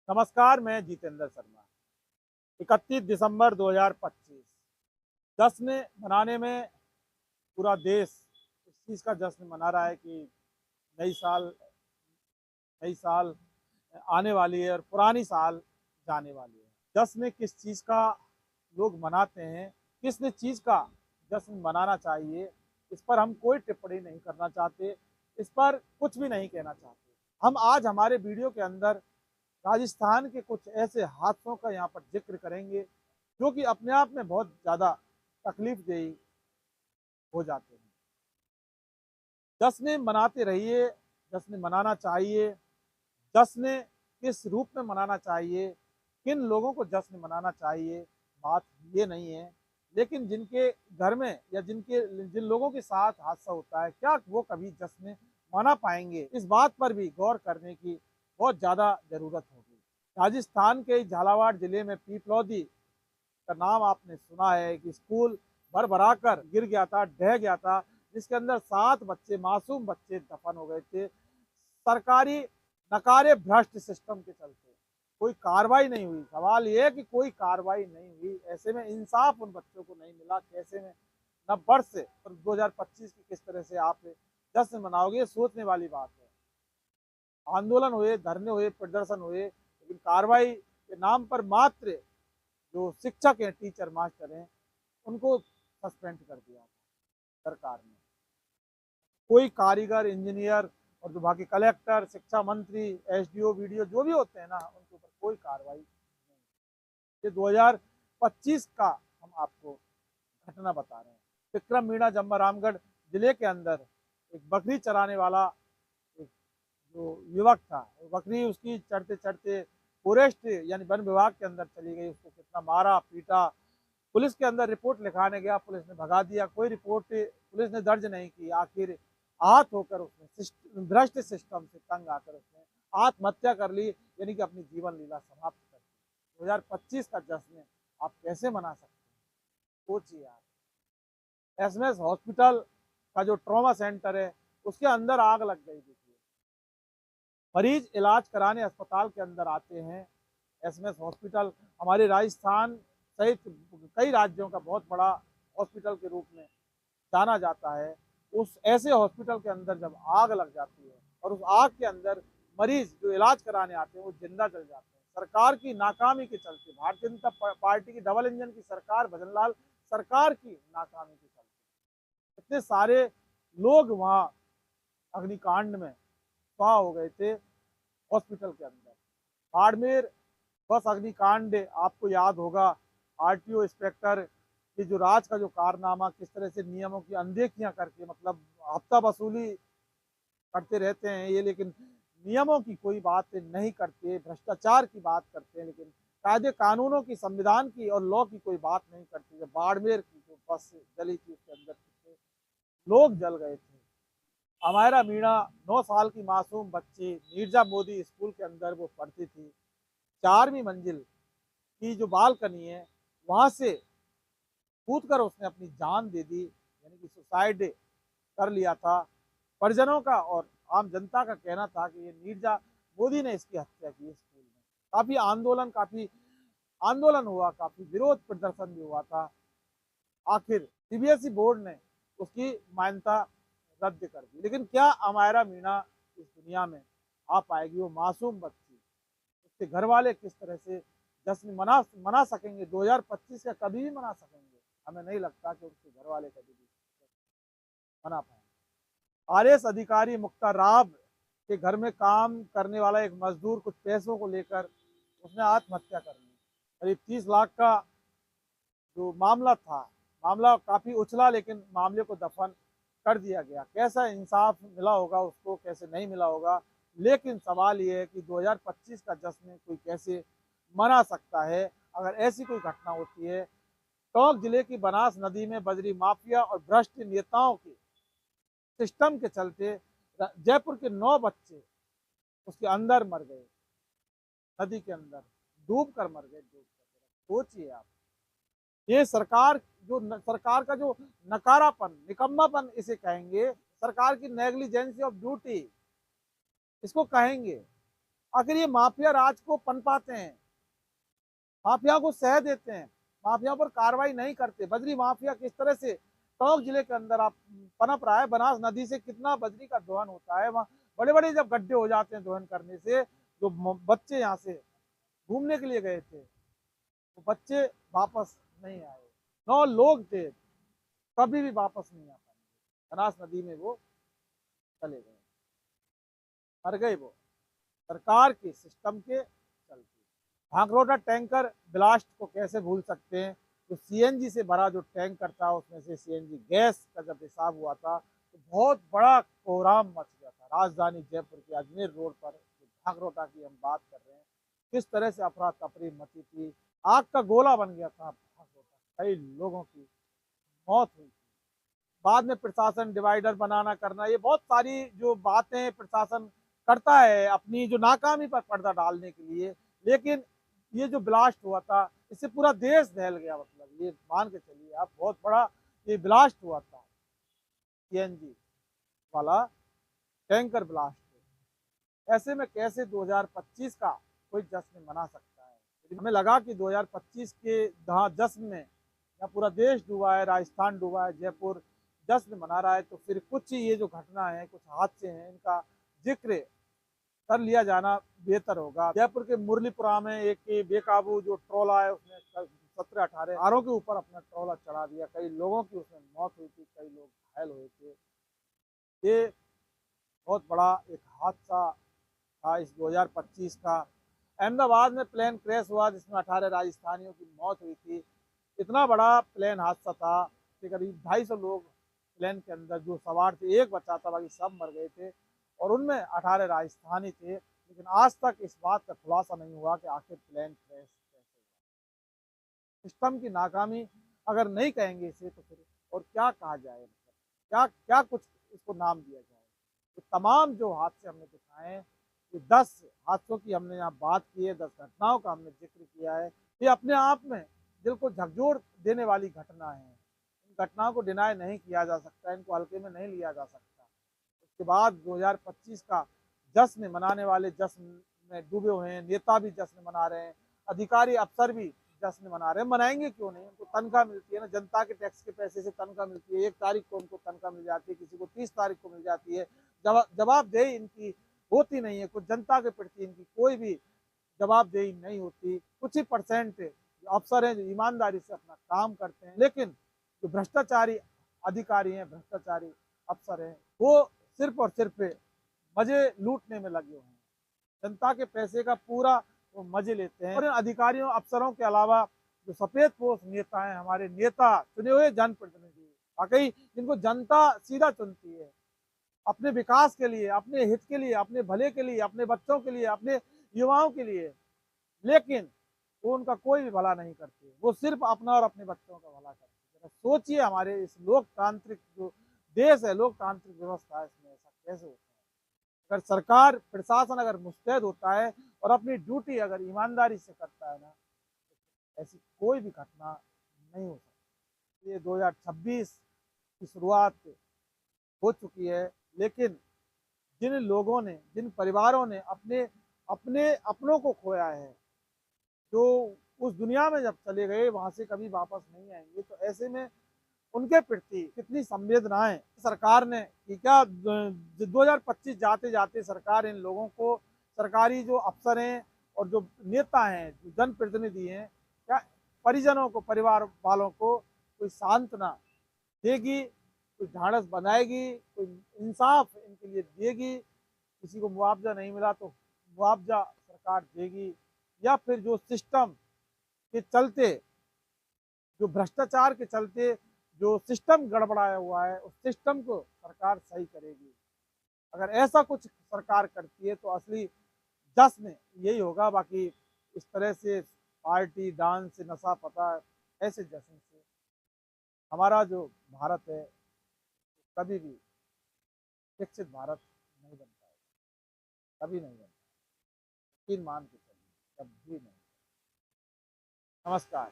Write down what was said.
नमस्कार, मैं जितेंद्र शर्मा। 31 दिसंबर 2025 जश्न मनाने में पूरा देश इस चीज़ का जश्न मना रहा है कि नई साल नई साल आने वाली है और पुरानी साल जाने वाली है। जश्न किस चीज़ का लोग मनाते हैं, किस चीज़ का जश्न मनाना चाहिए, इस पर हम कोई टिप्पणी नहीं करना चाहते, इस पर कुछ भी नहीं कहना चाहते। हम आज हमारे वीडियो के अंदर राजस्थान के कुछ ऐसे हादसों का यहाँ पर जिक्र करेंगे जो कि अपने आप में बहुत ज़्यादा तकलीफदेही हो जाते हैं। जश्न मनाते रहिए, जश्न मनाना चाहिए। जश्न किस रूप में मनाना चाहिए, किन लोगों को जश्न मनाना चाहिए, बात ये नहीं है। लेकिन जिनके घर में या जिन लोगों के साथ हादसा होता है, क्या वो कभी जश्न मना पाएंगे? इस बात पर भी गौर करने की बहुत ज़्यादा ज़रूरत होगी। राजस्थान के झालावाड़ जिले में पीपलौदी का नाम आपने सुना है कि स्कूल भर कर गिर गया था, ढह गया था, जिसके अंदर 7 बच्चे, मासूम बच्चे दफन हो गए थे। सरकारी नकारे भ्रष्ट सिस्टम के चलते कोई कार्रवाई नहीं हुई। सवाल ये है कि कोई कार्रवाई नहीं हुई, ऐसे में इंसाफ उन बच्चों को नहीं मिला। कैसे में नववर्ष से और 2025 की किस तरह से आप जश्न मनाओगे, सोचने वाली बात है। आंदोलन हुए, धरने हुए, प्रदर्शन हुए, लेकिन कार्रवाई के नाम पर मात्र जो शिक्षक हैं, टीचर मास्टर हैं, उनको सस्पेंड कर दिया सरकार ने। कोई कारीगर, इंजीनियर और विभाग के कलेक्टर, शिक्षा मंत्री, एसडीओ, वीडियो जो भी होते हैं ना, उनके ऊपर कोई कार्रवाई नहीं। ये 2025 का हम आपको घटना बता रहे हैं। विक्रम मीणा जम्मा रामगढ़ जिले के अंदर एक बकरी चराने वाला एक जो युवक था, बकरी उसकी चढ़ते चढ़ते फॉरेस्ट यानी वन विभाग के अंदर चली गई। उसको कितना मारा पीटा, पुलिस के अंदर रिपोर्ट लिखाने गया, पुलिस ने भगा दिया। कोई रिपोर्ट पुलिस ने दर्ज नहीं की। आखिर आहत होकर उसने भ्रष्ट सिस्टम से तंग आकर उसने आत्महत्या कर ली, यानी कि अपनी जीवन लीला समाप्त कर दी। 2025 का जश्न आप कैसे मना सकते हैं? सोचिए आप। एसएमएस हॉस्पिटल का जो ट्रॉमा सेंटर है, उसके अंदर आग लग गई। देखिए, मरीज इलाज कराने अस्पताल के अंदर आते हैं। एसएमएस हॉस्पिटल हमारे राजस्थान सहित कई राज्यों का बहुत बड़ा हॉस्पिटल के रूप में जाना जाता है। उस ऐसे हॉस्पिटल के अंदर जब आग लग जाती है और उस आग के अंदर मरीज जो इलाज कराने आते हैं वो जिंदा जल जाते हैं, सरकार की नाकामी के चलते, भारतीय जनता पार्टी की डबल इंजन की सरकार, भजनलाल सरकार की नाकामी के चलते इतने सारे लोग वहाँ अग्निकांड में स्वाह हो गए थे हॉस्पिटल के अंदर। बाड़मेर बस अग्निकांड आपको याद होगा। आरटीओ इंस्पेक्टर की जो राज का जो कारनामा, किस तरह से नियमों की अनदेखियां करके, मतलब हफ्ता वसूली करते रहते हैं ये, लेकिन नियमों की कोई बात नहीं करते, भ्रष्टाचार की बात करते हैं, लेकिन कायदे कानूनों की, संविधान की और लॉ की कोई बात नहीं करते। जब बाड़मेर की जो बस जली थी, उसके अंदर कितने लोग जल गए थे। अमायरा मीणा 9 साल की मासूम बच्ची, नीरजा मोदी स्कूल के अंदर वो पढ़ती थी। 4वीं मंजिल की जो बालकनी है, वहां से कूद कर उसने अपनी जान दे दी, यानी कि सुसाइड कर लिया था। परिजनों का और आम जनता का कहना था कि ये नीरजा मोदी ने इसकी हत्या की स्कूल में। काफी आंदोलन हुआ, काफी विरोध प्रदर्शन भी हुआ था। आखिर सीबीएसई बोर्ड ने उसकी मान्यता रद्द कर दी। लेकिन क्या अमायरा मीणा इस दुनिया में आ पाएगी? वो मासूम बच्ची, उसके घर वाले किस तरह से जश्न मना सकेंगे? 2025 का कभी भी मना सकेंगे? हमें नहीं लगता कि उसके घर वाले कभी भी मना पाएंगे। आरएएस अधिकारी मुक्ता राव के घर में काम करने वाला एक मजदूर कुछ पैसों को लेकर उसने आत्महत्या कर ली। करीब 30 लाख का जो मामला था, मामला काफी उछला, लेकिन मामले को दफन कर दिया गया। कैसा इंसाफ मिला होगा उसको, कैसे नहीं मिला होगा। लेकिन सवाल ये है कि 2025 का जश्न कोई कैसे मना सकता है अगर ऐसी कोई घटना होती है? टोंक जिले की बनास नदी में बजरी माफिया और भ्रष्ट नेताओं के सिस्टम के चलते जयपुर के 9 बच्चे उसके अंदर मर गए, नदी के अंदर डूब कर मर गए, डूब कर। सोचिए आप, ये सरकार का जो नकारापन, निकम्मापन इसे कहेंगे, सरकार की नेग्लिजेंसी ऑफ ड्यूटी इसको कहेंगे। आखिर ये माफिया राज को पनपाते हैं, माफिया को सह देते हैं, माफिया पर कार्रवाई नहीं करते। बजरी माफिया किस तरह से टोंक जिले के अंदर आप पनप रहा है। बनास नदी से कितना बजरी का दोहन होता है, वहाँ बड़े बड़े जब गड्ढे हो जाते हैं दोहन करने से, जो बच्चे यहाँ से घूमने के लिए गए थे वो बच्चे वापस नहीं आए। 9 लोग थे, कभी भी वापस नहीं आ पाए। बनास नदी में वो चले गए, मर गए वो सरकार के सिस्टम के चलते। भांकरोटा टैंकर ब्लास्ट को कैसे भूल सकते हैं। जो सीएनजी से भरा जो टैंकर था उसमें से सीएनजी गैस का जब हिसाब हुआ था तो बहुत बड़ा कोहराम मच गया था। राजधानी जयपुर के अजमेर रोड पर भांकरोटा की हम बात कर रहे हैं, किस तरह से अफरा तफरी मची थी, आग का गोला बन गया था भांकरोटा, कई लोगों की मौत हुई। बाद में प्रशासन डिवाइडर बनाना करना, ये बहुत सारी जो बातें प्रशासन करता है अपनी जो नाकामी पर पर्दा डालने के लिए। लेकिन ये जो ब्लास्ट हुआ था इससे पूरा देश दहल गया, मतलब ये मान के चलिए आप, बहुत बड़ा ये ब्लास्ट हुआ था सीएनजी वाला टैंकर ब्लास्ट। ऐसे में कैसे 2025 का कोई जश्न मना सकता है। हमें लगा कि 2025 के जश्न में या पूरा देश डूबा है, राजस्थान डूबा है, जयपुर जश्न मना रहा है, तो फिर कुछ ये जो घटना है, कुछ हादसे हैं, इनका जिक्र कर लिया जाना बेहतर होगा। जयपुर के मुरलीपुरा में एक बेकाबू जो ट्रोला है उसने 17-18 कारों के ऊपर अपना ट्रोला चढ़ा दिया, कई लोगों की उसमें मौत हुई थी, कई लोग घायल हुए थे। ये बहुत बड़ा एक हादसा था इस 2025 का। अहमदाबाद में प्लेन क्रैश हुआ जिसमें 18 राजस्थानियों की मौत हुई थी। इतना बड़ा प्लेन हादसा था कि करीब 250 लोग प्लेन के अंदर जो सवार थे, एक बचा था, बाकी सब मर गए थे और उनमें 18 राजस्थानी थे। लेकिन आज तक इस बात का खुलासा नहीं हुआ कि आखिर प्लेन क्रैश कैसे हुआ। सिस्टम की नाकामी अगर नहीं कहेंगे इसे तो फिर और क्या कहा जाए, मतलब क्या क्या कुछ इसको नाम दिया जाए। तो तमाम जो हादसे हमने दिखाए हैं, ये 10 हादसों की हमने यहाँ बात की है, 10 घटनाओं का हमने जिक्र किया है। ये अपने आप में दिल को झकझोर देने वाली घटना है। इन घटनाओं को डिनाई नहीं किया जा सकता, इनको हल्के में नहीं लिया जा सकता। उसके बाद 2025 का जश्न मनाने वाले जश्न में डूबे हुए हैं, नेता भी जश्न मना रहे हैं, अधिकारी अफसर भी जश्न मना रहे हैं। मनाएंगे क्यों नहीं, उनको तनख्वाह मिलती है ना, जनता के टैक्स के पैसे से तनख्वाह मिलती है। 1 तारीख को उनको तनख्वाह मिल जाती है, किसी को 30 तारीख को मिल जाती है। जवाबदेही इनकी होती नहीं है, कुछ जनता के प्रति इनकी कोई भी जवाबदेही नहीं होती। कुछ ही परसेंट अफसर हैं जो ईमानदारी से अपना काम करते हैं, लेकिन जो भ्रष्टाचारी अधिकारी हैं, भ्रष्टाचारी अफसर हैं, वो सिर्फ और सिर्फ मजे लूटने में लगे हुए हैं। जनता के पैसे का पूरा वो मजे लेते हैं। और इन अधिकारियों अफसरों के अलावा जो सफेद पोश नेता हैं, हमारे नेता, चुने हुए जनप्रतिनिधि, वाकई जिनको जनता सीधा चुनती है अपने विकास के लिए, अपने हित के लिए, अपने भले के लिए, अपने बच्चों के लिए, अपने युवाओं के लिए, लेकिन वो उनका कोई भी भला नहीं करते, वो सिर्फ अपना और अपने बच्चों का भला करते। सोचिए हमारे इस लोकतांत्रिक जो देश है, लोकतांत्रिक व्यवस्था है, इसमें ऐसा कैसे होता है। अगर सरकार प्रशासन अगर मुस्तैद होता है और अपनी ड्यूटी अगर ईमानदारी से करता है ना, तो ऐसी कोई भी घटना नहीं हो सकती। ये 2026 की शुरुआत हो चुकी है, लेकिन जिन लोगों ने, जिन परिवारों ने अपने अपने अपनों को खोया है, जो उस दुनिया में जब चले गए वहां से कभी वापस नहीं आएंगे, तो ऐसे में उनके प्रति कितनी संवेदनाएं सरकार ने कि क्या 2025 जाते जाते सरकार इन लोगों को, सरकारी जो अफसर हैं और जो नेता हैं, जो जनप्रतिनिधि हैं, क्या परिजनों को, परिवार वालों को कोई सांत्वना देगी, कोई ढाढ़स बनाएगी, कोई इंसाफ इनके लिए देगी। किसी को मुआवजा नहीं मिला तो मुआवजा सरकार देगी, या फिर जो सिस्टम के चलते, जो भ्रष्टाचार के चलते जो सिस्टम गड़बड़ाया हुआ है, उस सिस्टम को सरकार सही करेगी। अगर ऐसा कुछ सरकार करती है तो असली जश्न यही होगा। बाकी इस तरह से पार्टी डांस नशा पता ऐसे जश्न से हमारा जो भारत है कभी भी विकसित भारत नहीं बन पाएगा, कभी नहीं बन पाएगा, यकीन मान के चलिए, कभी नहीं। नमस्कार।